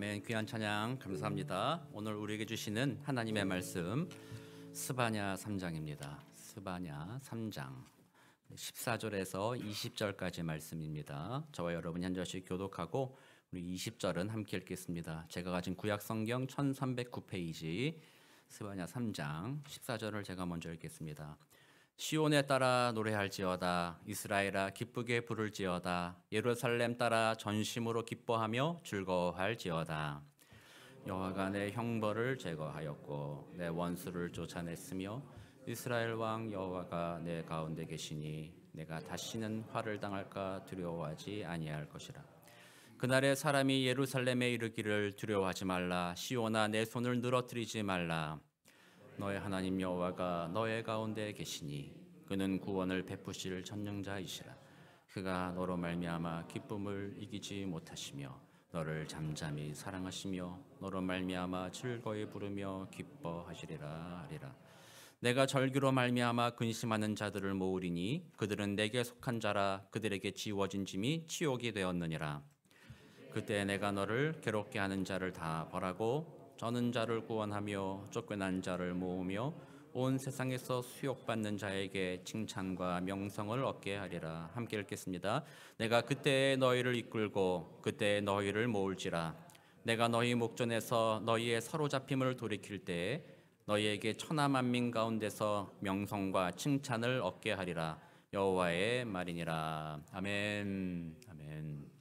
아멘. 귀한 찬양 감사합니다. 오늘 우리에게 주시는 하나님의 말씀 스바냐 3장입니다. 스바냐 3장 14절에서 20절까지 말씀입니다. 저와 여러분이 한 절씩 교독하고 우리 20절은 함께 읽겠습니다. 제가 가진 구약 성경 1309페이지 스바냐 3장 14절을 제가 먼저 읽겠습니다. 시온에 따라 노래할지어다. 이스라엘아 기쁘게 부를지어다. 예루살렘 따라 전심으로 기뻐하며 즐거워할지어다. 여호와가 내 형벌을 제거하였고 내 원수를 쫓아냈으며 이스라엘 왕 여호와가 내 가운데 계시니 내가 다시는 화를 당할까 두려워하지 아니할 것이라. 그날에 사람이 예루살렘에 이르기를 두려워하지 말라. 시온아 내 손을 늘어뜨리지 말라. 너의 하나님 여호와가 너의 가운데 계시니 그는 구원을 베푸실 전능자이시라. 그가 너로 말미암아 기쁨을 이기지 못하시며 너를 잠잠히 사랑하시며 너로 말미암아 즐거이 부르며 기뻐하시리라 하리라. 내가 절규로 말미암아 근심하는 자들을 모으리니 그들은 내게 속한 자라. 그들에게 지워진 짐이 치욕이 되었느니라. 그때 내가 너를 괴롭게 하는 자를 다 벌하고 저는 자를 구원하며 쫓겨난 자를 모으며 온 세상에서 수욕받는 자에게 칭찬과 명성을 얻게 하리라. 함께 읽겠습니다. 내가 그때 너희를 이끌고 그때 너희를 모을지라. 내가 너희 목전에서 너희의 사로잡힘을 돌이킬 때에 너희에게 천하 만민 가운데서 명성과 칭찬을 얻게 하리라. 여호와의 말이니라. 아멘. 아멘.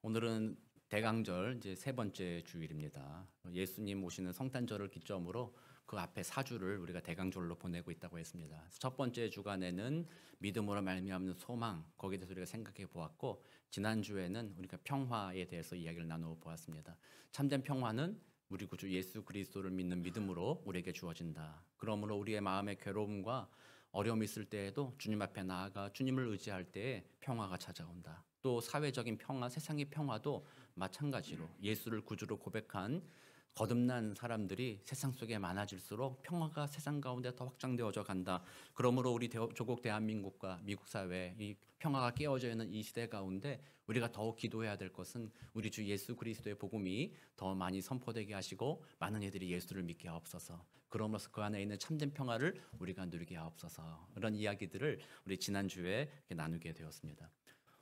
오늘은 대강절 이제 세 번째 주일입니다. 예수님 오시는 성탄절을 기점으로 그 앞에 4주를 우리가 대강절로 보내고 있다고 했습니다. 첫 번째 주간에는 믿음으로 말미암는 소망, 거기에 대해서 우리가 생각해 보았고, 지난주에는 우리가 평화에 대해서 이야기를 나누어 보았습니다. 참된 평화는 우리 구주 예수 그리스도를 믿는 믿음으로 우리에게 주어진다. 그러므로 우리의 마음의 괴로움과 어려움이 있을 때에도 주님 앞에 나아가 주님을 의지할 때에 평화가 찾아온다. 또 사회적인 평화, 세상의 평화도 마찬가지로 예수를 구주로 고백한 거듭난 사람들이 세상 속에 많아질수록 평화가 세상 가운데 더 확장되어져 간다. 그러므로 우리 조국 대한민국과 미국 사회 이 평화가 깨어져 있는 이 시대 가운데 우리가 더욱 기도해야 될 것은 우리 주 예수 그리스도의 복음이 더 많이 선포되게 하시고 많은 이들이 예수를 믿게 하옵소서. 그러면서 그 안에 있는 참된 평화를 우리가 누리게 하옵소서. 이런 이야기들을 우리 지난주에 나누게 되었습니다.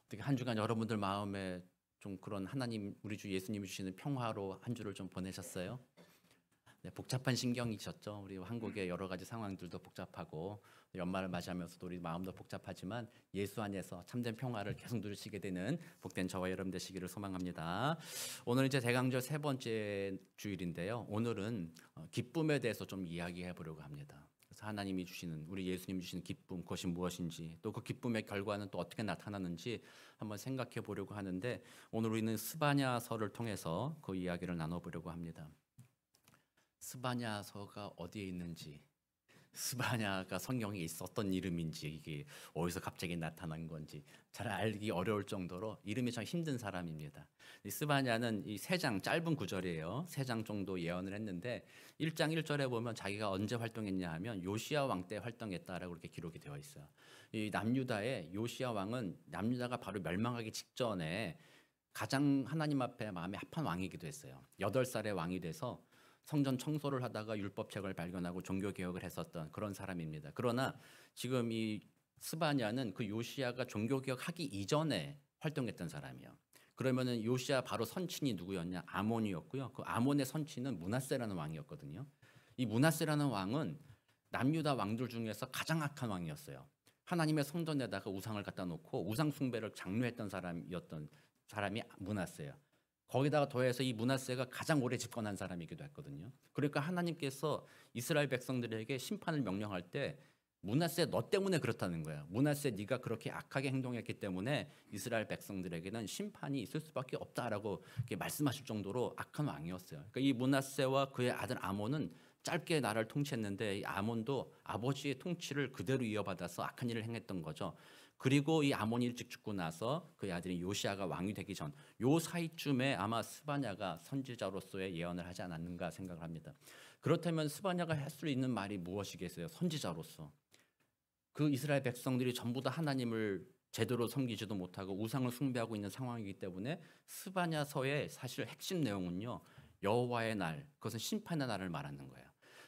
어떻게 한 주간 여러분들 마음에 좀 그런 하나님 우리 주 예수님이 주시는 평화로 한 주를 좀 보내셨어요? 네, 복잡한 신경이셨죠. 우리 한국의 여러 가지 상황들도 복잡하고 연말을 맞이하면서도 우리 마음도 복잡하지만 예수 안에서 참된 평화를 계속 누리시게 되는 복된 저와 여러분 되시기를 소망합니다. 오늘 이제 대강절 세 번째 주일인데요. 오늘은 기쁨에 대해서 좀 이야기해 보려고 합니다. 그래서 하나님이 주시는 우리 예수님이 주시는 기쁨 그것이 무엇인지 또 그 기쁨의 결과는 또 어떻게 나타나는지 한번 생각해 보려고 하는데 오늘 우리는 스바냐서를 통해서 그 이야기를 나눠보려고 합니다. 스바냐서가 어디에 있는지, 스바냐가 성경에 있었던 이름인지 이게 어디서 갑자기 나타난 건지 잘 알기 어려울 정도로 이름이 참 힘든 사람입니다. 이 스바냐는 이 3장 짧은 구절이에요. 3장 정도 예언을 했는데 1장 1절에 보면 자기가 언제 활동했냐 하면 요시야 왕 때 활동했다라고 이렇게 기록이 되어 있어요. 이 남유다의 요시야 왕은 남유다가 바로 멸망하기 직전에 가장 하나님 앞에 마음에 합한 왕이기도 했어요. 8살의 왕이 돼서 성전 청소를 하다가 율법책을 발견하고 종교개혁을 했었던 그런 사람입니다. 그러나 지금 이 스바냐는 그 요시야가 종교개혁하기 이전에 활동했던 사람이에요. 그러면은 요시야 바로 선친이 누구였냐? 아몬이었고요. 그 아몬의 선친은 므낫세라는 왕이었거든요. 이 므낫세라는 왕은 남유다 왕들 중에서 가장 악한 왕이었어요. 하나님의 성전에다가 우상을 갖다 놓고 우상 숭배를 장려했던 사람이 므낫세예요. 거기다가 더해서 이 므낫세가 가장 오래 집권한 사람이기도 했거든요. 그러니까 하나님께서 이스라엘 백성들에게 심판을 명령할 때 므낫세 너 때문에 그렇다는 거야. 므낫세 네가 그렇게 악하게 행동했기 때문에 이스라엘 백성들에게는 심판이 있을 수밖에 없다라고 이렇게 말씀하실 정도로 악한 왕이었어요. 그러니까 이 므낫세와 그의 아들 아몬은 짧게 나라를 통치했는데 이 아몬도 아버지의 통치를 그대로 이어받아서 악한 일을 행했던 거죠. 그리고 이 아몬이 일찍 죽고 나서 그의 아들인 요시야가 왕이 되기 전 요 사이쯤에 아마 스바냐가 선지자로서의 예언을 하지 않았는가 생각을 합니다. 그렇다면 스바냐가 할 수 있는 말이 무엇이겠어요? 선지자로서 그 이스라엘 백성들이 전부 다 하나님을 제대로 섬기지도 못하고 우상을 숭배하고 있는 상황이기 때문에 스바냐서의 사실 핵심 내용은요. 여호와의 날, 그것은 심판의 날을 말하는 거예요.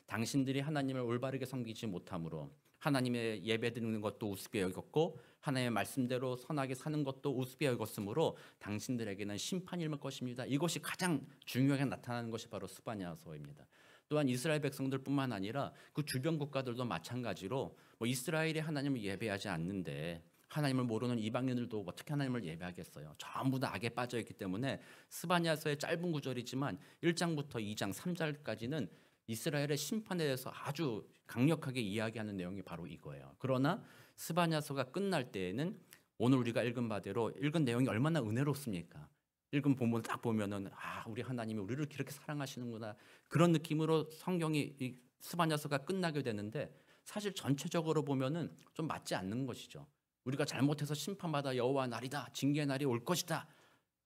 당신들이 하나님을 올바르게 섬기지 못함으로 하나님의 예배드리는 것도 우습게 여겼고 하나님의 말씀대로 선하게 사는 것도 우습게 여겼으므로 당신들에게는 심판이 임할 것입니다. 이것이 가장 중요하게 나타나는 것이 바로 스바냐서입니다. 또한 이스라엘 백성들뿐만 아니라 그 주변 국가들도 마찬가지로 이스라엘이 하나님을 예배하지 않는데 하나님을 모르는 이방인들도 어떻게 하나님을 예배하겠어요? 전부 다 악에 빠져 있기 때문에 스바냐서의 짧은 구절이지만 1장부터 2장 3장까지는 이스라엘의 심판에 대해서 아주 강력하게 이야기하는 내용이 바로 이거예요. 그러나 스바냐서가 끝날 때에는 오늘 우리가 읽은 바대로 읽은 내용이 얼마나 은혜롭습니까? 읽은 본문 딱 보면은 우리 하나님이 우리를 그렇게 사랑하시는구나 그런 느낌으로 성경이 이 스바냐서가 끝나게 되는데 사실 전체적으로 보면은 좀 맞지 않는 것이죠. 우리가 잘못해서 심판받아 여호와 날이다 징계의 날이 올 것이다.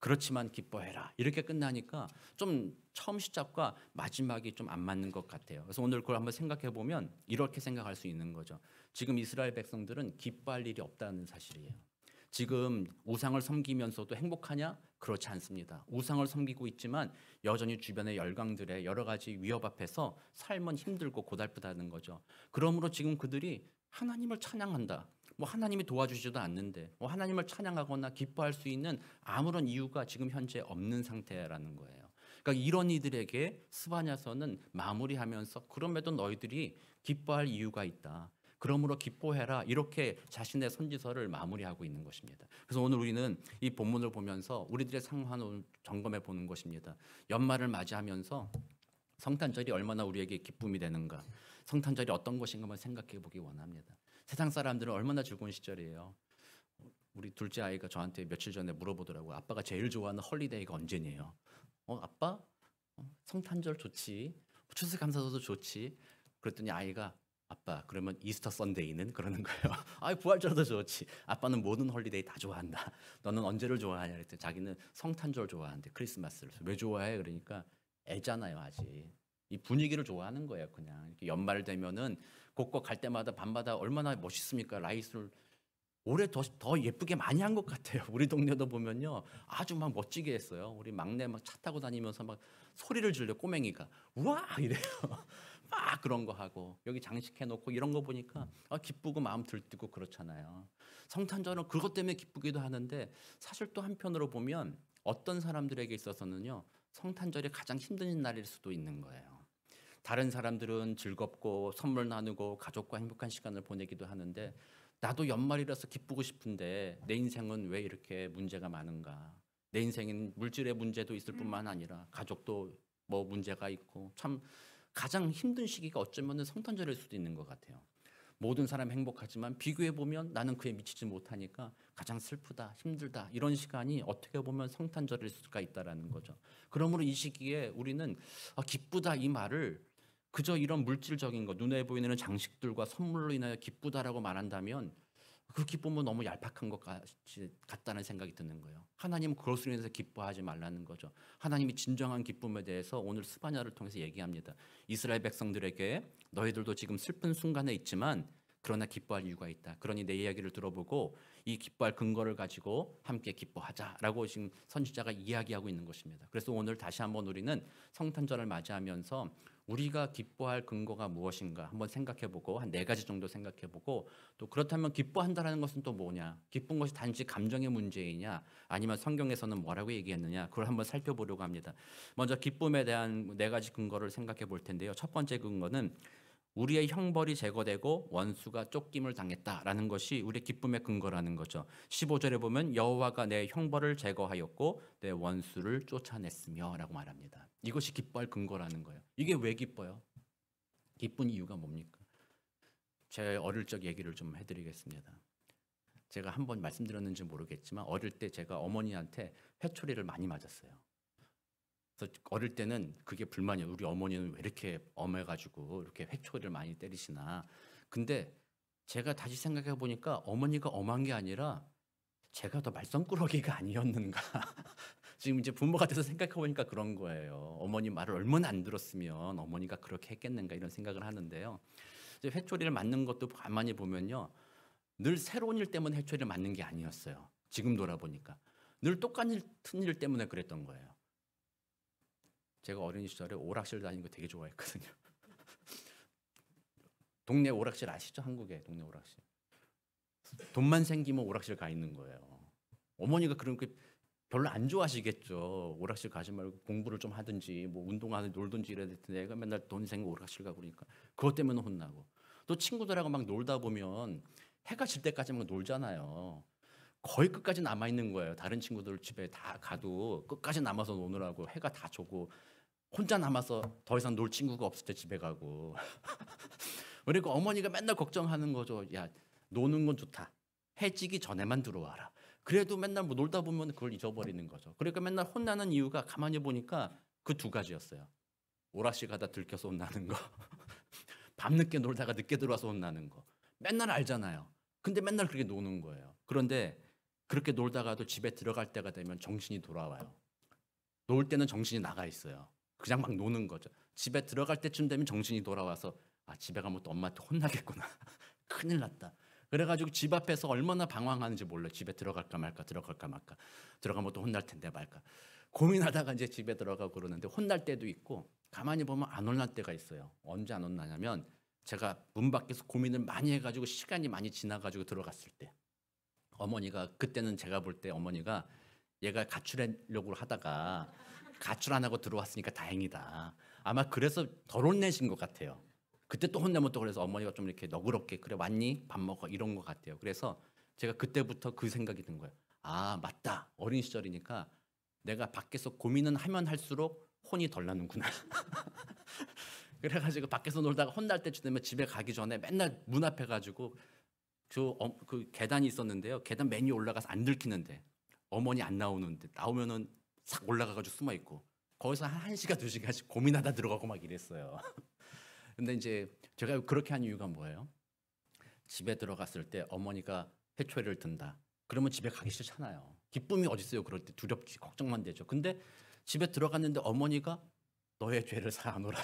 그렇지만 기뻐해라 이렇게 끝나니까 좀 처음 시작과 마지막이 좀 안 맞는 것 같아요. 그래서 오늘 그걸 한번 생각해 보면 이렇게 생각할 수 있는 거죠. 지금 이스라엘 백성들은 기뻐할 일이 없다는 사실이에요. 지금 우상을 섬기면서도 행복하냐? 그렇지 않습니다. 우상을 섬기고 있지만 여전히 주변의 열강들의 여러 가지 위협 앞에서 삶은 힘들고 고달프다는 거죠. 그러므로 지금 그들이 하나님을 찬양한다. 하나님이 도와주지도 않는데 하나님을 찬양하거나 기뻐할 수 있는 아무런 이유가 지금 현재 없는 상태라는 거예요. 그러니까 이런 이들에게 스바냐서는 마무리하면서 그럼에도 너희들이 기뻐할 이유가 있다. 그러므로 기뻐해라 이렇게 자신의 선지서를 마무리하고 있는 것입니다. 그래서 오늘 우리는 이 본문을 보면서 우리들의 상황을 점검해 보는 것입니다. 연말을 맞이하면서 성탄절이 얼마나 우리에게 기쁨이 되는가, 성탄절이 어떤 것인가 한번 생각해 보기 원합니다. 세상 사람들은 얼마나 즐거운 시절이에요. 우리 둘째 아이가 저한테 며칠 전에 물어보더라고요. 아빠가 제일 좋아하는 헐리데이가 언제냐요? 아빠? 성탄절 좋지. 추수감사절도 좋지. 그랬더니 아이가 아빠 그러면 이스터 선데이는? 그러는 거예요. 부활절도 좋지. 아빠는 모든 헐리데이 다 좋아한다. 너는 언제를 좋아하냐 그랬더니 자기는 성탄절 좋아하는데 크리스마스를. 왜 좋아해? 그러니까 애잖아요 아직. 이 분위기를 좋아하는 거예요. 그냥 이렇게 연말 되면은 곳곳 갈 때마다 밤마다 얼마나 멋있습니까? 라이트를 올해 더 예쁘게 많이 한 것 같아요. 우리 동네도 보면요 아주 막 멋지게 했어요. 우리 막내 막 차 타고 다니면서 막 소리를 질러 꼬맹이가 우와 이래요. 막 그런 거 하고 여기 장식해 놓고 이런 거 보니까 기쁘고 마음 들뜨고 그렇잖아요. 성탄절은 그것 때문에 기쁘기도 하는데 사실 또 한편으로 보면 어떤 사람들에게 있어서는요 성탄절이 가장 힘든 날일 수도 있는 거예요. 다른 사람들은 즐겁고 선물 나누고 가족과 행복한 시간을 보내기도 하는데 나도 연말이라서 기쁘고 싶은데 내 인생은 왜 이렇게 문제가 많은가? 내 인생은 물질의 문제도 있을 뿐만 아니라 가족도 문제가 있고 참 가장 힘든 시기가 어쩌면 성탄절일 수도 있는 것 같아요. 모든 사람 행복하지만 비교해 보면 나는 그에 미치지 못하니까 가장 슬프다, 힘들다 이런 시간이 어떻게 보면 성탄절일 수가 있다라는 거죠. 그러므로 이 시기에 우리는 기쁘다 이 말을 그저 이런 물질적인 것, 눈에 보이는 장식들과 선물로 인하여 기쁘다라고 말한다면 그 기쁨은 너무 얄팍한 것 같다는 생각이 드는 거예요. 하나님은 그것으로 인해서 기뻐하지 말라는 거죠. 하나님이 진정한 기쁨에 대해서 오늘 스바냐를 통해서 얘기합니다. 이스라엘 백성들에게 너희들도 지금 슬픈 순간에 있지만 그러나 기뻐할 이유가 있다. 그러니 내 이야기를 들어보고 이 기뻐할 근거를 가지고 함께 기뻐하자라고 지금 선지자가 이야기하고 있는 것입니다. 그래서 오늘 다시 한번 우리는 성탄절을 맞이하면서 우리가 기뻐할 근거가 무엇인가 한번 생각해보고 한 4가지 정도 생각해보고 또 그렇다면 기뻐한다는 것은 또 뭐냐? 기쁜 것이 단지 감정의 문제이냐? 아니면 성경에서는 뭐라고 얘기했느냐? 그걸 한번 살펴보려고 합니다. 먼저 기쁨에 대한 4가지 근거를 생각해 볼 텐데요. 첫 번째 근거는 우리의 형벌이 제거되고 원수가 쫓김을 당했다라는 것이 우리의 기쁨의 근거라는 거죠. 15절에 보면 여호와가 내 형벌을 제거하였고 내 원수를 쫓아냈으며 라고 말합니다. 이것이 기뻐할 근거라는 거예요. 이게 왜 기뻐요? 기쁜 이유가 뭡니까? 제 어릴 적 얘기를 좀 해드리겠습니다. 제가 한번 말씀드렸는지 모르겠지만 어릴 때 제가 어머니한테 회초리를 많이 맞았어요. 그래서 어릴 때는 그게 불만이에요. 우리 어머니는 왜 이렇게 엄해가지고 이렇게 회초리를 많이 때리시나. 근데 제가 다시 생각해 보니까 어머니가 엄한 게 아니라 제가 더 말썽꾸러기가 아니었는가. 지금 이제 부모가 돼서 생각해 보니까 그런 거예요. 어머니 말을 얼마나 안 들었으면 어머니가 그렇게 했겠는가 이런 생각을 하는데요. 이제 회초리를 맞는 것도 가만히 보면요. 늘 새로운 일 때문에 회초리를 맞는 게 아니었어요. 지금 돌아보니까 늘 똑같은 일 때문에 그랬던 거예요. 제가 어린 시절에 오락실 다니는 거 되게 좋아했거든요. 동네 오락실 아시죠? 한국에 동네 오락실. 돈만 생기면 오락실 가 있는 거예요. 어머니가 그런 게 별로 안 좋아하시겠죠. 오락실 가지 말고 공부를 좀 하든지 뭐 운동하든지 놀든지 이래야 될 텐데 애가 맨날 돈 생기고 오락실 가고 그러니까 그것 때문에 혼나고, 또 친구들하고 막 놀다 보면 해가 질 때까지 막 놀잖아요. 거의 끝까지 남아 있는 거예요. 다른 친구들 집에 다 가도 끝까지 남아서 노느라고 해가 다 져고 혼자 남아서 더 이상 놀 친구가 없을 때 집에 가고. 그리고 어머니가 맨날 걱정하는 거죠. 야, 노는 건 좋다. 해지기 전에만 들어와라. 그래도 맨날 뭐 놀다 보면 그걸 잊어버리는 거죠. 그러니까 맨날 혼나는 이유가 가만히 보니까 그 두 가지였어요. 오락실 가다 들켜서 혼나는 거, 밤늦게 놀다가 늦게 들어와서 혼나는 거. 맨날 알잖아요. 근데 맨날 그렇게 노는 거예요. 그런데 그렇게 놀다가도 집에 들어갈 때가 되면 정신이 돌아와요. 놀 때는 정신이 나가 있어요. 그냥 막 노는 거죠. 집에 들어갈 때쯤 되면 정신이 돌아와서 아, 집에 가면 또 엄마한테 혼나겠구나. 큰일 났다. 그래가지고 집 앞에서 얼마나 방황하는지 몰라요. 집에 들어갈까 말까, 들어갈까 말까. 들어가면 또 혼날 텐데 말까. 고민하다가 이제 집에 들어가고 그러는데 혼날 때도 있고, 가만히 보면 안 혼날 때가 있어요. 언제 안 혼나냐면 제가 문 밖에서 고민을 많이 해가지고 시간이 많이 지나가지고 들어갔을 때, 어머니가, 그때는 제가 볼 때 어머니가 얘가 가출하려고 하다가 가출 안 하고 들어왔으니까 다행이다. 아마 그래서 덜 혼내신 것 같아요. 그때 또 혼내면 또 그래서 어머니가 좀 이렇게 너그럽게 그래 왔니? 밥 먹어 이런 것 같아요. 그래서 제가 그때부터 그 생각이 든 거예요. 아, 맞다. 어린 시절이니까 내가 밖에서 고민은 하면 할수록 혼이 덜 나는구나. 그래가지고 밖에서 놀다가 혼날 때쯤 되면 집에 가기 전에 맨날 문 앞에 가지고 그 계단이 있었는데요. 계단 맨 위에 올라가서 안 들키는데 어머니 안 나오는데 나오면은 싹 올라가가지고 숨어 있고 거기서 한 1시간 2시간씩 고민하다 들어가고 막 이랬어요. 근데 이제 제가 그렇게 한 이유가 뭐예요? 집에 들어갔을 때 어머니가 회초리를 든다. 그러면 집에 가기 싫잖아요. 기쁨이 어디 있어요? 그럴 때 두렵지, 걱정만 되죠. 근데 집에 들어갔는데 어머니가 너의 죄를 사하노라.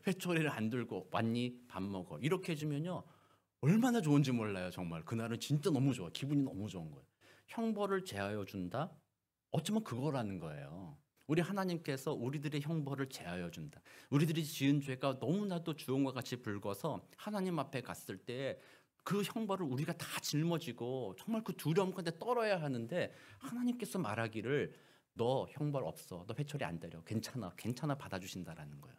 회초리를 안 들고 왔니? 밥 먹어. 이렇게 해주면요. 얼마나 좋은지 몰라요. 정말 그날은 진짜 너무 좋아. 기분이 너무 좋은 거예요. 형벌을 제하여 준다. 어쩌면 그거라는 거예요. 우리 하나님께서 우리들의 형벌을 제하여 준다. 우리들이 지은 죄가 너무나도 주홍과 같이 붉어서 하나님 앞에 갔을 때 그 형벌을 우리가 다 짊어지고 정말 그 두려움 가운데 떨어야 하는데, 하나님께서 말하기를 너 형벌 없어. 너 회초리 안 때려. 괜찮아. 괜찮아 받아주신다라는 거예요.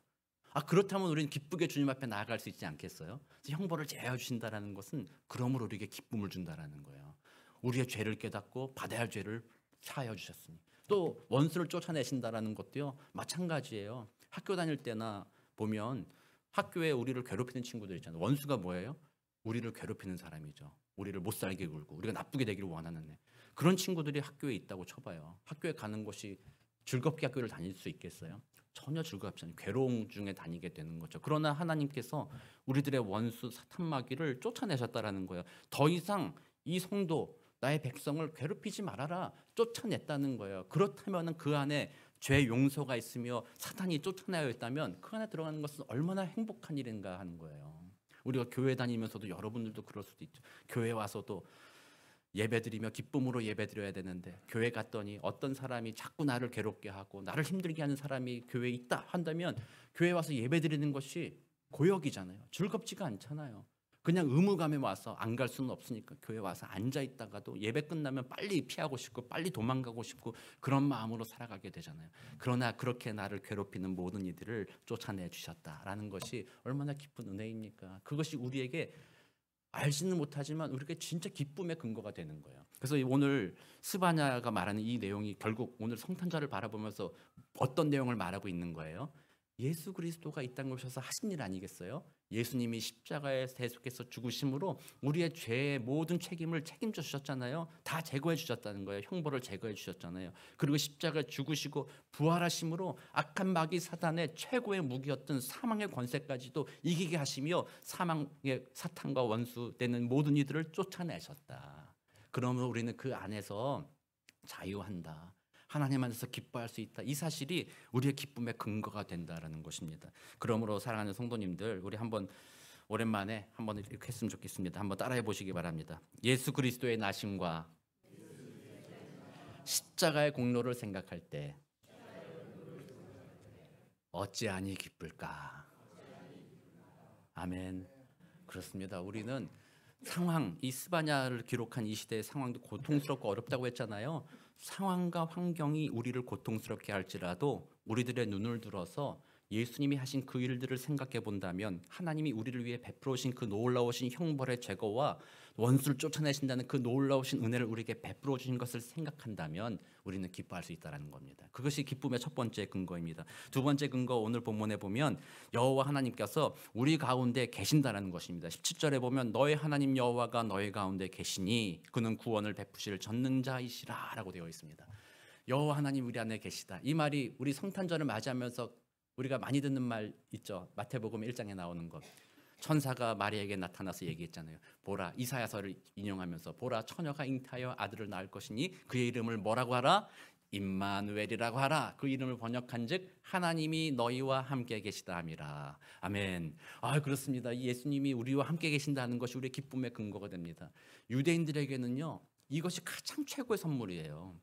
아, 그렇다면 우리는 기쁘게 주님 앞에 나아갈 수 있지 않겠어요? 형벌을 제하여 주신다라는 것은 그러므로 우리에게 기쁨을 준다라는 거예요. 우리의 죄를 깨닫고 받아야 할 죄를 사하여 주셨으니. 또 원수를 쫓아내신다라는 것도요 마찬가지예요. 학교 다닐 때나 보면 학교에 우리를 괴롭히는 친구들 있잖아요. 원수가 뭐예요? 우리를 괴롭히는 사람이죠. 우리를 못 살게 굴고 우리가 나쁘게 되기를 원하는 애. 그런 친구들이 학교에 있다고 쳐봐요. 학교에 가는 것이 즐겁게 학교를 다닐 수 있겠어요? 전혀 즐겁지 않아요. 괴로움 중에 다니게 되는 거죠. 그러나 하나님께서 우리들의 원수 사탄 마귀를 쫓아내셨다라는 거예요. 더 이상 이 성도 나의 백성을 괴롭히지 말아라, 쫓아냈다는 거예요. 그렇다면 그 안에 죄 용서가 있으며 사탄이 쫓아내어 있다면 그 안에 들어가는 것은 얼마나 행복한 일인가 하는 거예요. 우리가 교회 다니면서도 여러분들도 그럴 수도 있죠. 교회 와서도 예배드리며 기쁨으로 예배드려야 되는데 교회 갔더니 어떤 사람이 자꾸 나를 괴롭게 하고 나를 힘들게 하는 사람이 교회에 있다 한다면 교회 와서 예배드리는 것이 고역이잖아요. 즐겁지가 않잖아요. 그냥 의무감에 와서 안 갈 수는 없으니까 교회 와서 앉아 있다가도 예배 끝나면 빨리 피하고 싶고 빨리 도망가고 싶고 그런 마음으로 살아가게 되잖아요. 그러나 그렇게 나를 괴롭히는 모든 이들을 쫓아내 주셨다라는 것이 얼마나 기쁜 은혜입니까? 그것이 우리에게 알지는 못하지만 우리에게 진짜 기쁨의 근거가 되는 거예요. 그래서 오늘 스바냐가 말하는 이 내용이 결국 오늘 성탄절을 바라보면서 어떤 내용을 말하고 있는 거예요? 예수 그리스도가 이 땅에 오셔서 하신 일 아니겠어요? 예수님이 십자가에 대속해서 죽으심으로 우리의 죄의 모든 책임을 책임져 주셨잖아요. 다 제거해 주셨다는 거예요. 형벌을 제거해 주셨잖아요. 그리고 십자가에 죽으시고 부활하심으로 악한 마귀 사단의 최고의 무기였던 사망의 권세까지도 이기게 하시며 사망의 사탄과 원수되는 모든 이들을 쫓아내셨다. 그러면 우리는 그 안에서 자유한다. 하나님 안에서 기뻐할 수 있다. 이 사실이 우리의 기쁨의 근거가 된다라는 것입니다. 그러므로 사랑하는 성도님들, 우리 한번 오랜만에 한번 이렇게 했으면 좋겠습니다. 한번 따라해 보시기 바랍니다. 예수 그리스도의 나심과 십자가의 공로를 생각할 때 어찌하니 기쁠까? 아멘. 그렇습니다. 우리는 상황, 이 스바냐를 기록한 이 시대의 상황도 고통스럽고 어렵다고 했잖아요. 상황과 환경이 우리를 고통스럽게 할지라도 우리들의 눈을 들어서 예수님이 하신 그 일들을 생각해 본다면, 하나님이 우리를 위해 베풀어오신 그 놀라우신 형벌의 제거와 원수를 쫓아내신다는 그 놀라우신 은혜를 우리에게 베풀어 주신 것을 생각한다면 우리는 기뻐할 수 있다는 겁니다. 그것이 기쁨의 첫 번째 근거입니다. 두 번째 근거, 오늘 본문에 보면 여호와 하나님께서 우리 가운데 계신다는 것입니다. 17절에 보면 너의 하나님 여호와가 너희 가운데 계시니 그는 구원을 베푸실 전능자이시라 라고 되어 있습니다. 여호와 하나님 우리 안에 계시다. 이 말이 우리 성탄절을 맞이하면서 우리가 많이 듣는 말 있죠. 마태복음 1장에 나오는 것. 천사가 마리아에게 나타나서 얘기했잖아요. 보라, 이사야서를 인용하면서 보라, 처녀가 잉태하여 아들을 낳을 것이니 그의 이름을 뭐라고 하라? 임마누엘이라고 하라. 그 이름을 번역한즉 하나님이 너희와 함께 계시다 함이라. 아멘. 그렇습니다. 예수님이 우리와 함께 계신다는 것이 우리의 기쁨의 근거가 됩니다. 유대인들에게는요, 이것이 가장 최고의 선물이에요.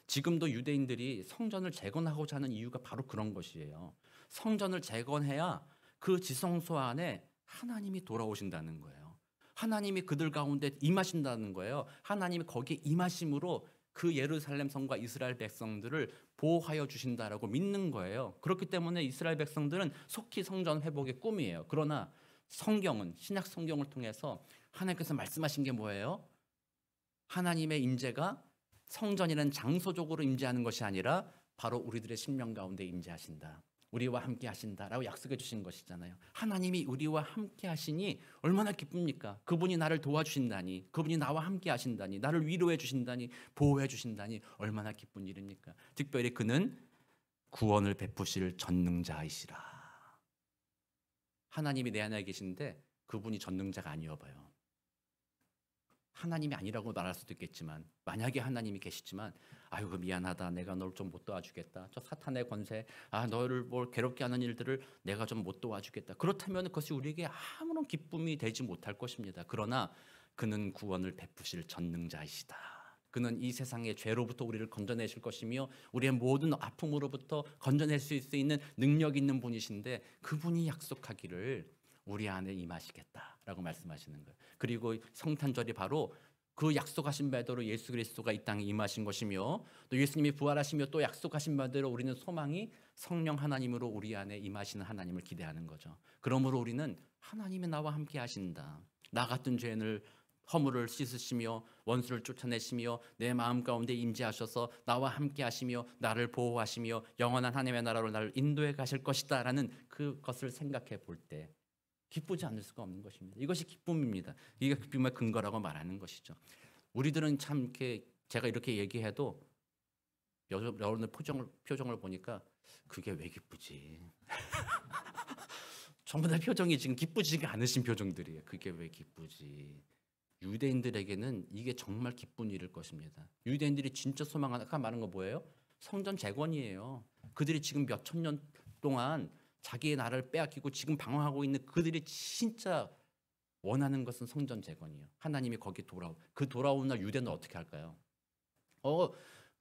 지금도 유대인들이 성전을 재건하고자 하는 이유가 바로 그런 것이에요. 성전을 재건해야 그 지성소 안에 하나님이 돌아오신다는 거예요. 하나님이 그들 가운데 임하신다는 거예요. 하나님이 거기에 임하심으로 그 예루살렘 성과 이스라엘 백성들을 보호하여 주신다라고 믿는 거예요. 그렇기 때문에 이스라엘 백성들은 속히 성전 회복의 꿈이에요. 그러나 성경은, 신약 성경을 통해서 하나님께서 말씀하신 게 뭐예요? 하나님의 임재가 성전이라는 장소적으로 임재하는 것이 아니라 바로 우리들의 심령 가운데 임재하신다. 우리와 함께 하신다라고 약속해 주신 것이잖아요. 하나님이 우리와 함께 하시니 얼마나 기쁩니까? 그분이 나를 도와주신다니, 그분이 나와 함께 하신다니, 나를 위로해 주신다니, 보호해 주신다니 얼마나 기쁜 일입니까? 특별히 그는 구원을 베푸실 전능자이시라. 하나님이 내 안에 계신데 그분이 전능자가 아니어 봐요. 하나님이 아니라고 말할 수도 있겠지만, 만약에 하나님이 계시지만 아이고 미안하다, 내가 널 좀 못 도와주겠다, 저 사탄의 권세, 너를 뭘 괴롭게 하는 일들을 내가 좀 못 도와주겠다, 그렇다면 그것이 우리에게 아무런 기쁨이 되지 못할 것입니다. 그러나 그는 구원을 베푸실 전능자이시다. 그는 이 세상의 죄로부터 우리를 건져내실 것이며 우리의 모든 아픔으로부터 건져낼 수 있는 능력 있는 분이신데, 그분이 약속하기를 우리 안에 임하시겠다라고 말씀하시는 거예요. 그리고 성탄절이 바로 그 약속하신 바대로 예수 그리스도가 이 땅에 임하신 것이며, 또 예수님이 부활하시며 또 약속하신 바대로 우리는 소망이 성령 하나님으로 우리 안에 임하시는 하나님을 기대하는 거죠. 그러므로 우리는 하나님이 나와 함께 하신다, 나 같은 죄인을 허물을 씻으시며 원수를 쫓아내시며 내 마음 가운데 임재하셔서 나와 함께 하시며 나를 보호하시며 영원한 하나님의 나라로 나를 인도해 가실 것이다 라는 그것을 생각해 볼 때 기쁘지 않을 수가 없는 것입니다. 이것이 기쁨입니다. 이게 기쁨의 근거라고 말하는 것이죠. 우리들은 참 이렇게 제가 이렇게 얘기해도 여러분의 표정을 보니까 그게 왜 기쁘지? 전부 다 표정이 지금 기쁘지가 않으신 표정들이에요. 그게 왜 기쁘지? 유대인들에게는 이게 정말 기쁜 일일 것입니다. 유대인들이 진짜 소망하는, 아까 말한 거 뭐예요? 성전 재건이에요. 그들이 지금 몇천 년 동안 자기의 나라를 빼앗기고 지금 방황하고 있는 그들이 진짜 원하는 것은 성전 재건이에요. 하나님이 거기 돌아오는 날 유대는 어떻게 할까요?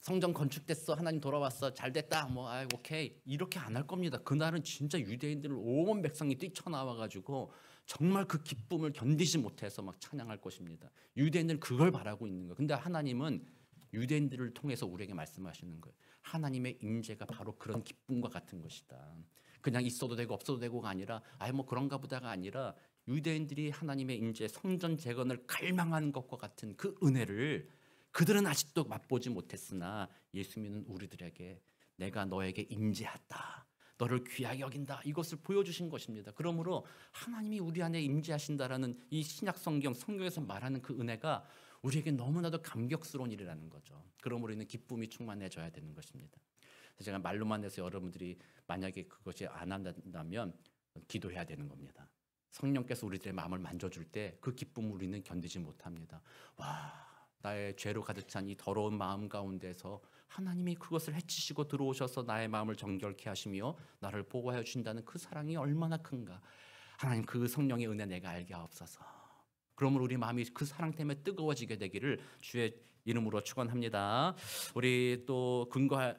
성전 건축됐어, 하나님 돌아왔어, 잘 됐다, 오케이, 이렇게 안 할 겁니다. 그날은 진짜 유대인들 온 백성이 뛰쳐나와가지고 정말 그 기쁨을 견디지 못해서 막 찬양할 것입니다. 유대인들은 그걸 바라고 있는 거예요. 근데 하나님은 유대인들을 통해서 우리에게 말씀하시는 거예요. 하나님의 임재가 바로 그런 기쁨과 같은 것이다. 그냥 있어도 되고 없어도 되고가 아니라 그런가 보다가 아니라 유대인들이 하나님의 임재, 성전 재건을 갈망하는 것과 같은 그 은혜를 그들은 아직도 맛보지 못했으나 예수 믿는 우리들에게 내가 너에게 임재한다, 너를 귀하게 여긴다, 이것을 보여주신 것입니다. 그러므로 하나님이 우리 안에 임재하신다라는 이 신약 성경에서 말하는 그 은혜가 우리에게 너무나도 감격스러운 일이라는 거죠. 그러므로 우리는 기쁨이 충만해져야 되는 것입니다. 제가 말로만 해서 여러분들이 만약에 그것이 안 한다면 기도해야 되는 겁니다. 성령께서 우리들의 마음을 만져줄 때 그 기쁨을 우리는 견디지 못합니다. 나의 죄로 가득 찬 이 더러운 마음 가운데서 하나님이 그것을 해치시고 들어오셔서 나의 마음을 정결케 하시며 나를 보호하여 주신다는 그 사랑이 얼마나 큰가. 하나님 그 성령의 은혜 내가 알게 하옵소서. 그러므로 우리 마음이 그 사랑 때문에 뜨거워지게 되기를 주의 이름으로 축원합니다. 우리 또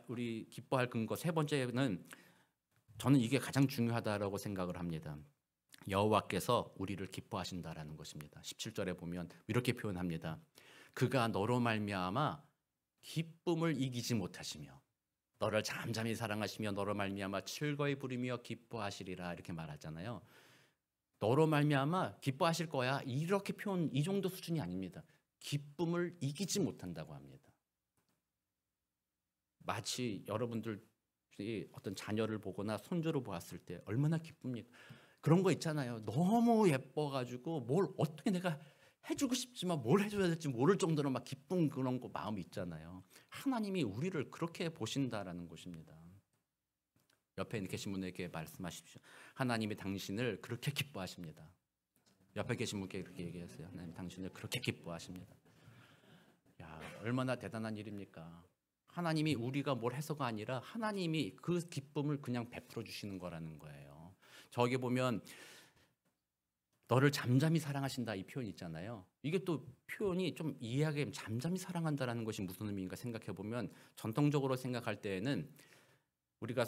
우리 기뻐할 근거 세 번째는 저는 이게 가장 중요하다라고 생각을 합니다. 여호와께서 우리를 기뻐하신다라는 것입니다. 17절에 보면 이렇게 표현합니다. 그가 너로 말미암아 기쁨을 이기지 못하시며 너를 잠잠히 사랑하시며 너로 말미암아 즐거이 부르며 기뻐하시리라 이렇게 말하잖아요. 너로 말미암아 기뻐하실 거야 이렇게 표현 이 정도 수준이 아닙니다. 기쁨을 이기지 못한다고 합니다. 마치 여러분들이 어떤 자녀를 보거나 손주를 보았을 때 얼마나 기쁩니까? 그런 거 있잖아요. 너무 예뻐가지고 뭘 어떻게 내가 해주고 싶지만 뭘 해줘야 될지 모를 정도로 막 기쁜 그런 거 마음이 있잖아요. 하나님이 우리를 그렇게 보신다라는 것입니다. 옆에 계신 분에게 말씀하십시오. 하나님이 당신을 그렇게 기뻐하십니다. 옆에 계신 분께 이렇게 얘기하세요. 하나님 당신을 그렇게 기뻐하십니다. 야, 얼마나 대단한 일입니까? 하나님이 우리가 뭘 해서가 아니라 하나님이 그 기쁨을 그냥 베풀어 주시는 거라는 거예요. 저기 보면 너를 잠잠히 사랑하신다 이 표현 있잖아요. 이게 또 표현이 좀 이해하기 잠잠히 사랑한다라는 것이 무슨 의미인가 생각해 보면 전통적으로 생각할 때에는 우리가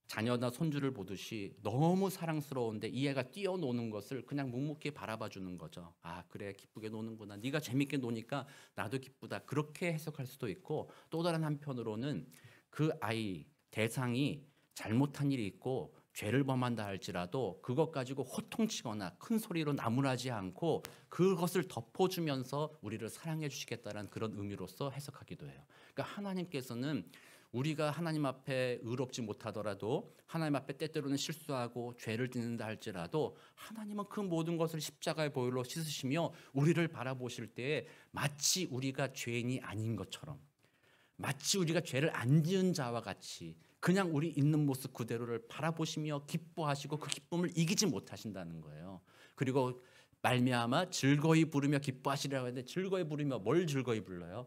자녀나 손주를 보듯이 너무 사랑스러운데 이 애가 뛰어노는 것을 그냥 묵묵히 바라봐 주는 거죠. 아 그래 기쁘게 노는구나. 네가 재밌게 노니까 나도 기쁘다. 그렇게 해석할 수도 있고 또 다른 한편으로는 그 아이 대상이 잘못한 일이 있고 죄를 범한다 할지라도 그것 가지고 호통치거나 큰 소리로 나무라지 않고 그것을 덮어주면서 우리를 사랑해 주시겠다는 그런 의미로서 해석하기도 해요. 그러니까 하나님께서는 우리가 하나님 앞에 의롭지 못하더라도 하나님 앞에 때때로는 실수하고 죄를 짓는다 할지라도 하나님은 그 모든 것을 십자가의 보혈로 씻으시며 우리를 바라보실 때에 마치 우리가 죄인이 아닌 것처럼 마치 우리가 죄를 안 지은 자와 같이 그냥 우리 있는 모습 그대로를 바라보시며 기뻐하시고 그 기쁨을 이기지 못하신다는 거예요. 그리고 말미암아 즐거이 부르며 기뻐하시라고 했는데 즐거이 부르며 뭘 즐거이 불러요?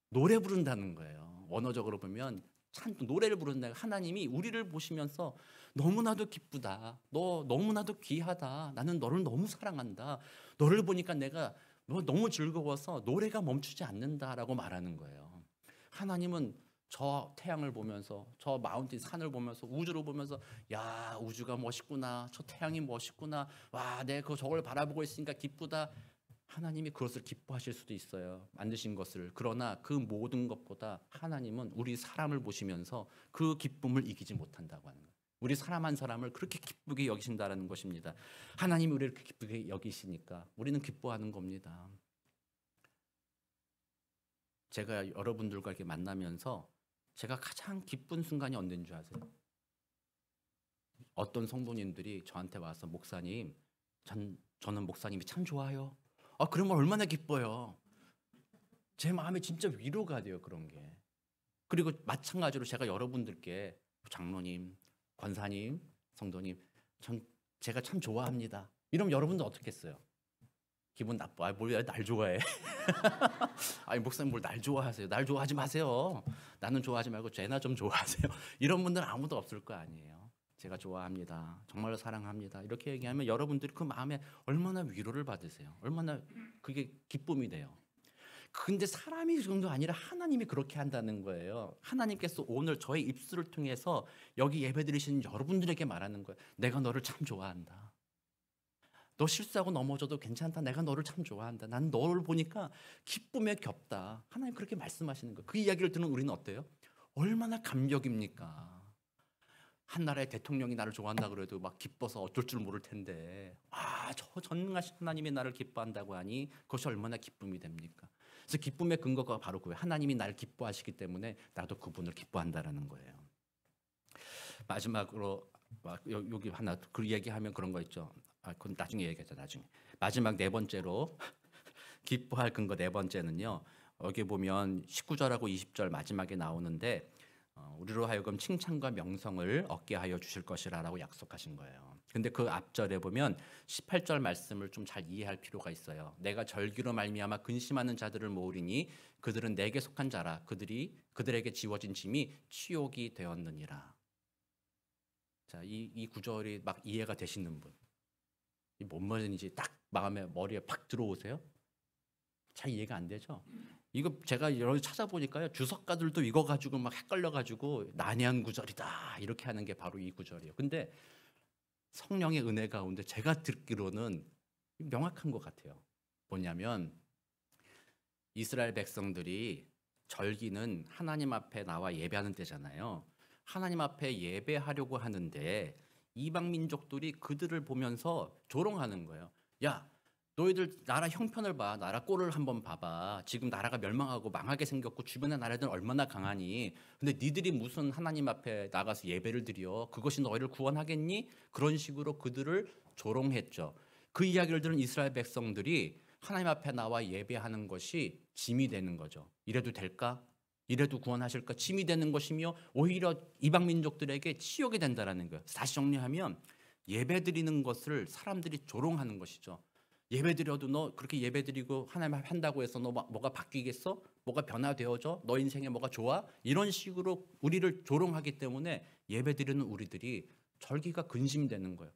노래 부른다는 거예요. 원어적으로 보면 참 노래를 부른다. 하나님이 우리를 보시면서 너무나도 기쁘다. 너 너무나도 귀하다. 나는 너를 너무 사랑한다. 너를 보니까 내가 너무 즐거워서 노래가 멈추지 않는다라고 말하는 거예요. 하나님은 저 태양을 보면서 저 마운틴 산을 보면서 우주를 보면서 야 우주가 멋있구나. 저 태양이 멋있구나. 와 내가 저걸 바라보고 있으니까 기쁘다. 하나님이 그것을 기뻐하실 수도 있어요. 만드신 것을. 그러나 그 모든 것보다 하나님은 우리 사람을 보시면서 그 기쁨을 이기지 못한다고 하는 거예요. 우리 사람 한 사람을 그렇게 기쁘게 여기신다는 것입니다. 하나님이 우리를 그렇게 기쁘게 여기시니까 우리는 기뻐하는 겁니다. 제가 여러분들과 이렇게 만나면서 제가 가장 기쁜 순간이 언제인 줄 아세요? 어떤 성도님들이 저한테 와서 목사님, 저는 목사님이 참 좋아요. 아, 그러면 얼마나 기뻐요. 제 마음에 진짜 위로가 돼요, 그런 게. 그리고 마찬가지로 제가 여러분들께 장로님, 권사님, 성도님, 제가 참 좋아합니다. 이러면 여러분들 어떻게 했어요? 기분 나빠. 뭘 날 좋아해? 아니 목사님 뭘 날 좋아하세요? 날 좋아하지 마세요. 나는 좋아하지 말고 쟤나 좀 좋아하세요. 이런 분들은 아무도 없을 거 아니에요. 제가 좋아합니다. 정말로 사랑합니다. 이렇게 얘기하면 여러분들이 그 마음에 얼마나 위로를 받으세요. 얼마나 그게 기쁨이 돼요. 근데 사람이 그 정도 아니라 하나님이 그렇게 한다는 거예요. 하나님께서 오늘 저의 입술을 통해서 여기 예배드리시는 여러분들에게 말하는 거예요. 내가 너를 참 좋아한다. 너 실수하고 넘어져도 괜찮다. 내가 너를 참 좋아한다. 난 너를 보니까 기쁨에 겹다. 하나님 그렇게 말씀하시는 거예요. 그 이야기를 듣는 우리는 어때요? 얼마나 감격입니까? 한 나라의 대통령이 나를 좋아한다 그래도 막 기뻐서 어쩔 줄 모를 텐데 저 전능하신 하나님이 나를 기뻐한다고 하니 그것이 얼마나 기쁨이 됩니까? 그래서 기쁨의 근거가 바로 그거예요. 하나님이 나를 기뻐하시기 때문에 나도 그분을 기뻐한다라는 거예요. 마지막으로 여기 하나 그 얘기하면 그런 거 있죠. 그건 나중에 얘기하자. 나중에. 마지막 네 번째로 기뻐할 근거 네 번째는요. 여기 보면 19절하고 20절 마지막에 나오는데 우리로 하여금 칭찬과 명성을 얻게 하여 주실 것이라고 약속하신 거예요. 근데 그 앞절에 보면 18절 말씀을 좀 잘 이해할 필요가 있어요. 내가 절기로 말미암아 근심하는 자들을 모으리니 그들은 내게 속한 자라. 그들에게 지워진 짐이 치욕이 되었느니라. 자, 이 구절이 막 이해가 되시는 분. 뭔 말인지 딱 머리에 팍 들어오세요? 잘 이해가 안 되죠? 이거 제가 여러 찾아보니까요, 주석가들도 이거 가지고 막 헷갈려가지고 난해한 구절이다 이렇게 하는 게 바로 이 구절이에요. 근데 성령의 은혜 가운데 제가 듣기로는 명확한 것 같아요. 뭐냐면 이스라엘 백성들이 절기는 하나님 앞에 나와 예배하는 때잖아요. 하나님 앞에 예배하려고 하는데 이방 민족들이 그들을 보면서 조롱하는 거예요. 야, 너희들 나라 형편을 봐. 나라 꼴을 한번 봐봐. 지금 나라가 멸망하고 망하게 생겼고 주변의 나라들은 얼마나 강하니. 근데 니들이 무슨 하나님 앞에 나가서 예배를 드려. 그것이 너희를 구원하겠니? 그런 식으로 그들을 조롱했죠. 그 이야기를 들은 이스라엘 백성들이 하나님 앞에 나와 예배하는 것이 짐이 되는 거죠. 이래도 될까? 이래도 구원하실까? 짐이 되는 것이며 오히려 이방 민족들에게 치욕이 된다라는 거예요. 다시 정리하면 예배드리는 것을 사람들이 조롱하는 것이죠. 예배드려도 너 그렇게 예배드리고 하나님 한다고 해서 너 뭐가 바뀌겠어? 뭐가 변화되어져? 너 인생에 뭐가 좋아? 이런 식으로 우리를 조롱하기 때문에 예배드리는 우리들이 절기가 근심되는 거예요.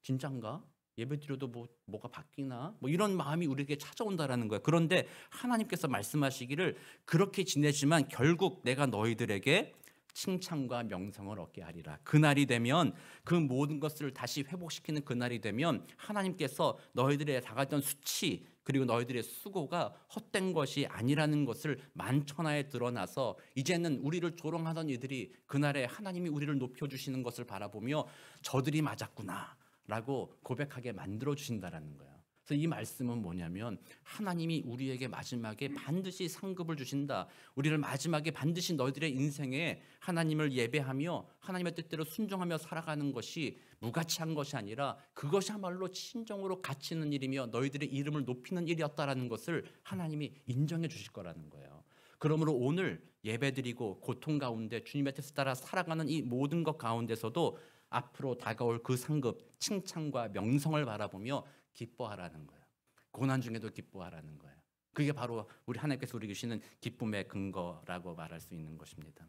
진짠가? 예배드려도 뭐가 바뀌나? 이런 마음이 우리에게 찾아온다라는 거예요. 그런데 하나님께서 말씀하시기를 그렇게 지내지만 결국 내가 너희들에게 칭찬과 명성을 얻게 하리라. 그날이 되면 그 모든 것을 다시 회복시키는 그날이 되면 하나님께서 너희들의 다가던 수치 그리고 너희들의 수고가 헛된 것이 아니라는 것을 만천하에 드러나서 이제는 우리를 조롱하던 이들이 그날에 하나님이 우리를 높여주시는 것을 바라보며 저들이 맞았구나 라고 고백하게 만들어 주신다라는 거예요. 그래서 이 말씀은 뭐냐면 하나님이 우리에게 마지막에 반드시 상급을 주신다. 우리를 마지막에 반드시 너희들의 인생에 하나님을 예배하며 하나님의 뜻대로 순종하며 살아가는 것이 무가치한 것이 아니라 그것이야말로 친정으로 가치 있는 일이며 너희들의 이름을 높이는 일이었다라는 것을 하나님이 인정해 주실 거라는 거예요. 그러므로 오늘 예배드리고 고통 가운데 주님의 뜻을 따라 살아가는 이 모든 것 가운데서도 앞으로 다가올 그 상급, 칭찬과 명성을 바라보며 기뻐하라는 거예요. 고난 중에도 기뻐하라는 거예요. 그게 바로 우리 하나님께서 우리 주시는 기쁨의 근거라고 말할 수 있는 것입니다.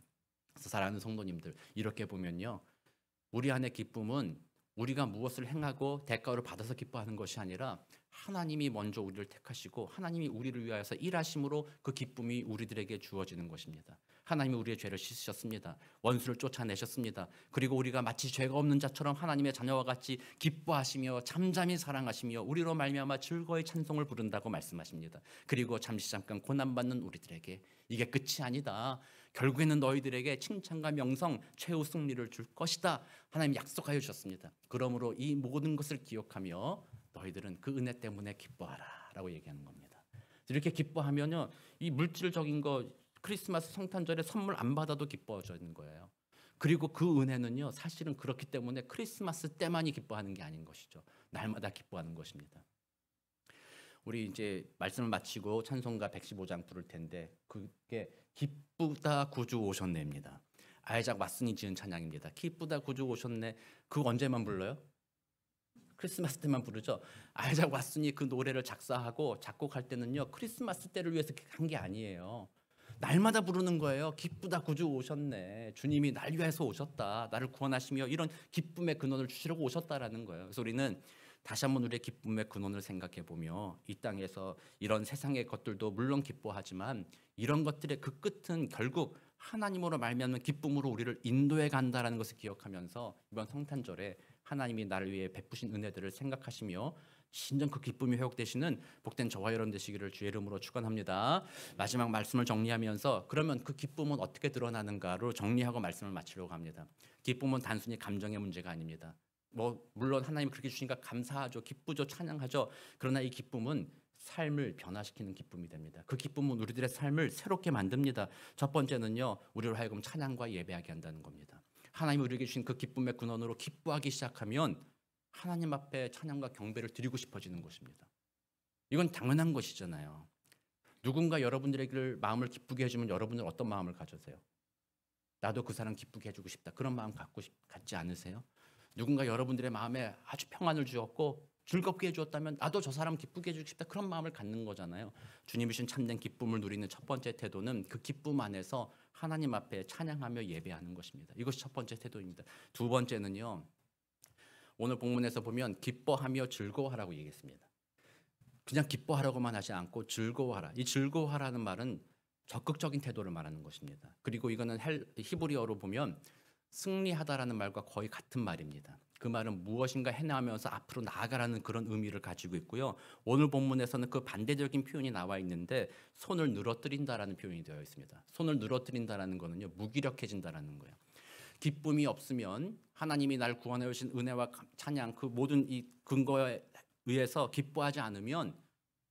그래서 사랑하는 성도님들, 이렇게 보면요, 우리 안의 기쁨은 우리가 무엇을 행하고 대가를 받아서 기뻐하는 것이 아니라 하나님이 먼저 우리를 택하시고 하나님이 우리를 위하여서 일하심으로 그 기쁨이 우리들에게 주어지는 것입니다. 하나님이 우리의 죄를 씻으셨습니다. 원수를 쫓아내셨습니다. 그리고 우리가 마치 죄가 없는 자처럼 하나님의 자녀와 같이 기뻐하시며 잠잠히 사랑하시며 우리로 말미암아 즐거이 찬송을 부른다고 말씀하십니다. 그리고 잠깐 고난받는 우리들에게 이게 끝이 아니다. 결국에는 너희들에게 칭찬과 명성, 최후 승리를 줄 것이다. 하나님 약속하여 주셨습니다. 그러므로 이 모든 것을 기억하며 너희들은 그 은혜 때문에 기뻐하라 라고 얘기하는 겁니다. 이렇게 기뻐하면요, 이 물질적인 거 크리스마스 성탄절에 선물 안 받아도 기뻐지는 거예요. 그리고 그 은혜는요, 사실은 그렇기 때문에 크리스마스 때만이 기뻐하는 게 아닌 것이죠. 날마다 기뻐하는 것입니다. 우리 이제 말씀을 마치고 찬송가 115장 부를 텐데 그게 기쁘다 구주 오셨네입니다. 아이작 왓슨이 지은 찬양입니다. 기쁘다 구주 오셨네. 그거 언제만 불러요? 크리스마스 때만 부르죠. 아이작 왓슨이 그 노래를 작사하고 작곡할 때는요, 크리스마스 때를 위해서 한 게 아니에요. 날마다 부르는 거예요. 기쁘다 구주 오셨네. 주님이 날 위해서 오셨다. 나를 구원하시며 이런 기쁨의 근원을 주시려고 오셨다라는 거예요. 그래서 우리는 다시 한번 우리의 기쁨의 근원을 생각해 보며 이 땅에서 이런 세상의 것들도 물론 기뻐하지만 이런 것들의 그 끝은 결국 하나님으로 말미암는 기쁨으로 우리를 인도해 간다라는 것을 기억하면서 이번 성탄절에 하나님이 나를 위해 베푸신 은혜들을 생각하시며 신전 그 기쁨이 회복되시는 복된 저와 여러분 되시기를 주의 이름으로 축원합니다. 마지막 말씀을 정리하면서 그러면 그 기쁨은 어떻게 드러나는가로 정리하고 말씀을 마치려고 합니다. 기쁨은 단순히 감정의 문제가 아닙니다. 물론 하나님 그렇게 주시니까 감사하죠. 기쁘죠. 찬양하죠. 그러나 이 기쁨은 삶을 변화시키는 기쁨이 됩니다. 그 기쁨은 우리들의 삶을 새롭게 만듭니다. 첫 번째는요, 우리를 하여금 찬양과 예배하게 한다는 겁니다. 하나님이 우리에게 주신 그 기쁨의 근원으로 기뻐하기 시작하면 하나님 앞에 찬양과 경배를 드리고 싶어지는 것입니다. 이건 당연한 것이잖아요. 누군가 여러분들에게 마음을 기쁘게 해주면 여러분은 어떤 마음을 가져세요? 나도 그 사람 기쁘게 해주고 싶다. 그런 마음 갖지 않으세요? 누군가 여러분들의 마음에 아주 평안을 주었고 즐겁게 해주었다면 나도 저 사람 기쁘게 해주고 싶다. 그런 마음을 갖는 거잖아요. 주님이 주신 참된 기쁨을 누리는 첫 번째 태도는 그 기쁨 안에서 하나님 앞에 찬양하며 예배하는 것입니다. 이것이 첫 번째 태도입니다. 두 번째는요, 오늘 본문에서 보면 기뻐하며 즐거워하라고 얘기했습니다. 그냥 기뻐하라고만 하지 않고 즐거워하라. 이 즐거워하라는 말은 적극적인 태도를 말하는 것입니다. 그리고 이거는 히브리어로 보면 승리하다라는 말과 거의 같은 말입니다. 그 말은 무엇인가 해나가면서 앞으로 나아가라는 그런 의미를 가지고 있고요. 오늘 본문에서는 그 반대적인 표현이 나와 있는데 손을 늘어뜨린다라는 표현이 되어 있습니다. 손을 늘어뜨린다라는 거는요, 무기력해진다라는 거예요. 기쁨이 없으면 하나님이 날 구원해 주신 은혜와 찬양 그 모든 이 근거에 의해서 기뻐하지 않으면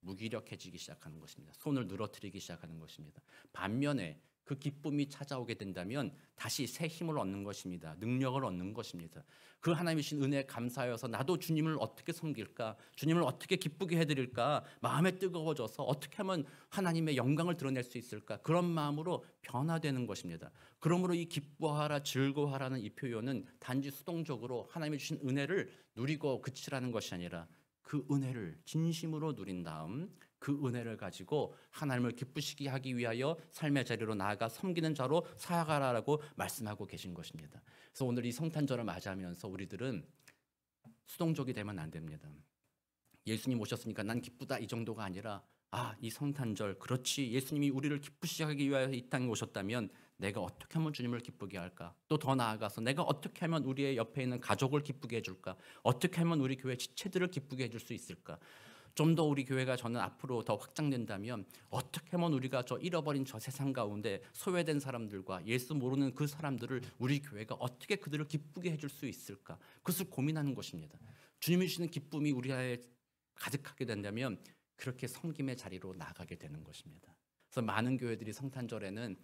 무기력해지기 시작하는 것입니다. 손을 늘어뜨리기 시작하는 것입니다. 반면에 그 기쁨이 찾아오게 된다면 다시 새 힘을 얻는 것입니다. 능력을 얻는 것입니다. 그 하나님이 주신 은혜에 감사하여서 나도 주님을 어떻게 섬길까? 주님을 어떻게 기쁘게 해드릴까? 마음에 뜨거워져서 어떻게 하면 하나님의 영광을 드러낼 수 있을까? 그런 마음으로 변화되는 것입니다. 그러므로 이 기뻐하라, 즐거워하라는 이 표현은 단지 수동적으로 하나님이 주신 은혜를 누리고 그치라는 것이 아니라 그 은혜를 진심으로 누린 다음 그 은혜를 가지고 하나님을 기쁘시게 하기 위하여 삶의 자리로 나아가 섬기는 자로 살아가라고 말씀하고 계신 것입니다. 그래서 오늘 이 성탄절을 맞이하면서 우리들은 수동적이 되면 안 됩니다. 예수님 오셨으니까 난 기쁘다 이 정도가 아니라 이 성탄절 그렇지 예수님이 우리를 기쁘시게 하기 위하여 이 땅에 오셨다면 내가 어떻게 하면 주님을 기쁘게 할까? 또 더 나아가서 내가 어떻게 하면 우리의 옆에 있는 가족을 기쁘게 해줄까? 어떻게 하면 우리 교회 지체들을 기쁘게 해줄 수 있을까? 좀 더 우리 교회가 저는 앞으로 더 확장된다면 어떻게 하면 우리가 저 잃어버린 저 세상 가운데 소외된 사람들과 예수 모르는 그 사람들을 우리 교회가 어떻게 그들을 기쁘게 해줄 수 있을까? 그것을 고민하는 것입니다. 주님이 주시는 기쁨이 우리 안에 가득하게 된다면 그렇게 섬김의 자리로 나가게 되는 것입니다. 그래서 많은 교회들이 성탄절에는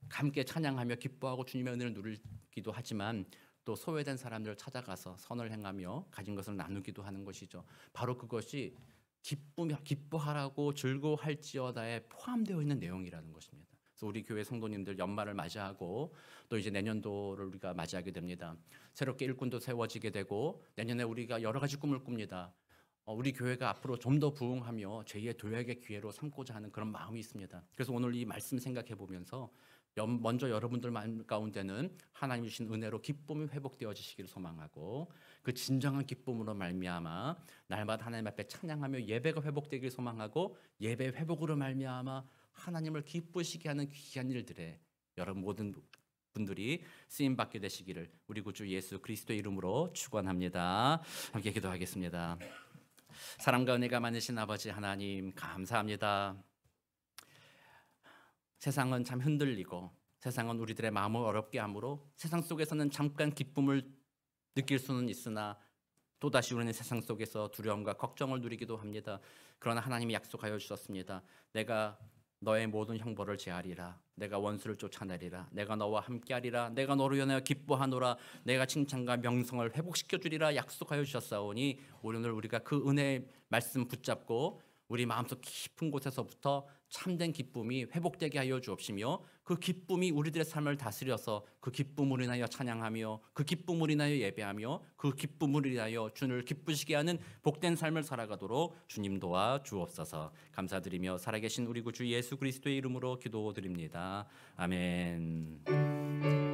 함께 찬양하며 기뻐하고 주님의 은혜를 누리기도 하지만 또 소외된 사람들을 찾아가서 선을 행하며 가진 것을 나누기도 하는 것이죠. 바로 그것이 기뻐하라고 즐거워할지어다에 포함되어 있는 내용이라는 것입니다. 그래서 우리 교회 성도님들 연말을 맞이하고 또 이제 내년도를 우리가 맞이하게 됩니다. 새롭게 일꾼도 세워지게 되고 내년에 우리가 여러 가지 꿈을 꿉니다. 우리 교회가 앞으로 좀 더 부흥하며 제2의 도약의 기회로 삼고자 하는 그런 마음이 있습니다. 그래서 오늘 이 말씀 생각해 보면서 먼저 여러분들 마음 가운데는 하나님이 주신 은혜로 기쁨이 회복되어지시기를 소망하고 그 진정한 기쁨으로 말미암아 날마다 하나님 앞에 찬양하며 예배가 회복되기를 소망하고 예배 회복으로 말미암아 하나님을 기쁘시게 하는 귀한 일들에 여러분 모든 분들이 쓰임받게 되시기를 우리 구주 예수 그리스도의 이름으로 축원합니다. 함께 기도하겠습니다. 사랑과 은혜가 많으신 아버지 하나님 감사합니다. 세상은 참 흔들리고 세상은 우리들의 마음을 어렵게 하므로 세상 속에서는 잠깐 기쁨을 느낄 수는 있으나 또다시 우리는 세상 속에서 두려움과 걱정을 누리기도 합니다. 그러나 하나님이 약속하여 주셨습니다. 내가 너의 모든 형벌을 제하리라. 내가 원수를 쫓아내리라. 내가 너와 함께하리라. 내가 너로 인하여 기뻐하노라. 내가 칭찬과 명성을 회복시켜 주리라 약속하여 주셨사오니 오늘 우리가 그 은혜의 말씀 붙잡고 우리 마음속 깊은 곳에서부터 참된 기쁨이 회복되게 하여 주옵시며 그 기쁨이 우리들의 삶을 다스려서 그 기쁨으로 인하여 찬양하며 그 기쁨으로 인하여 예배하며 그 기쁨으로 인하여 주님을 기쁘시게 하는 복된 삶을 살아가도록 주님 도와 주옵소서. 감사드리며 살아계신 우리 구주 예수 그리스도의 이름으로 기도드립니다. 아멘.